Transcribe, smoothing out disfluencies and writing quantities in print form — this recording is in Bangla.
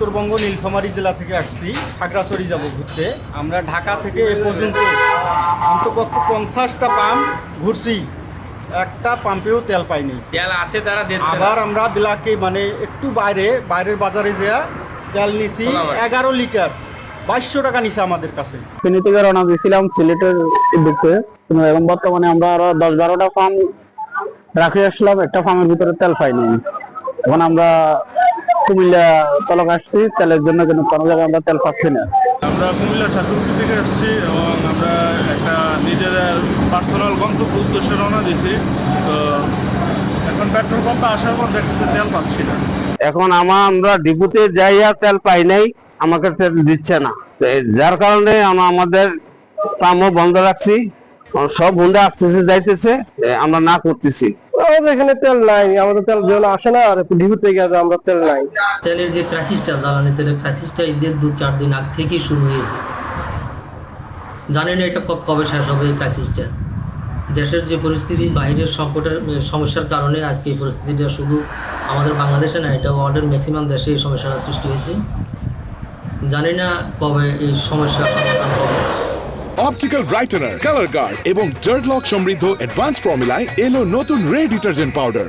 উত্তরবঙ্গ নীলফামারী জেলা থেকে আসছি, খাগড়াছড়ি যাব ঘুরতে। আমরা ঢাকা থেকে এ পর্যন্ত অন্তপক্ষে 50টা পাম্প ঘুরছি, একটা পাম্পেও তেল পাইনি। তেল আছে তারা দিচ্ছে না। আবার আমরা বিলাকে মানে একটু বাইরের বাজারে যেয়া তেল নিছি 11 লিটার 2200 টাকা নিছে আমাদের কাছে। ফেনী থেকে রওনা দিয়েছিলাম সিলেটের উদ্দেশ্যে, কিন্তু এখন বর্তমানে আমরা আরো 10-12টা ফার্ম রাখে আসলাম, একটা ফার্মের ভিতরে তেল পাইনি। এখন আমরা কুমিল্লা তলক আসছি তেলের জন্য, কিন্তু কোনো জায়গায় আমরা তেল পাচ্ছি না। আমরা কুমিল্লা ছাত্রপুর থেকে আসছি এবং আমরা একটা নিজেদের পার্সোনাল গন্তব্য উদ্দেশ্যে রওনা দিয়েছি। তো এখন পেট্রোল পাম্পে আসার পর দেখতেছি তেল পাচ্ছি না। এখন আমরা ডিপুতে যাইয়া তেল পাই নাই, আমাকে তেল দিচ্ছে না, যার কারণে আমাদের পাম্পও বন্ধ রাখছি। সব হুন্ডা আসতেছে যাইতেছে, আমরা না করতেছি। আমাদের এখানে তেল নাই, আমাদের তেল যেন আসে না, আর ডিপুতে গিয়ে আমরা তেল নাই। তেলের যে ক্রাইসিসটা, জ্বালানি তেলের ক্রাইসিসটা ঈদের 2-4 দিন আগ থেকেই শুরু হয়েছে। জানি না এটা কবে শেষ হবে এই ক্রাইসিসটা। দেশের যে পরিস্থিতি, বাইরের সংকটের সমস্যার কারণে আজকে এই পরিস্থিতিটা শুধু আমাদের বাংলাদেশে না, এটা ওয়ার্ল্ডের ম্যাক্সিমাম দেশে এই সমস্যাটা সৃষ্টি হয়েছে। জানি না কবে এই সমস্যার সমাধান হবে। অপটিক্যাল ব্রাইটেনার, কালার গার্ড এবং জার্ট লক সমৃদ্ধ অ্যাডভান্স ফর্মুলায় এলো নতুন রে ডিটারজেন্ট পাউডার।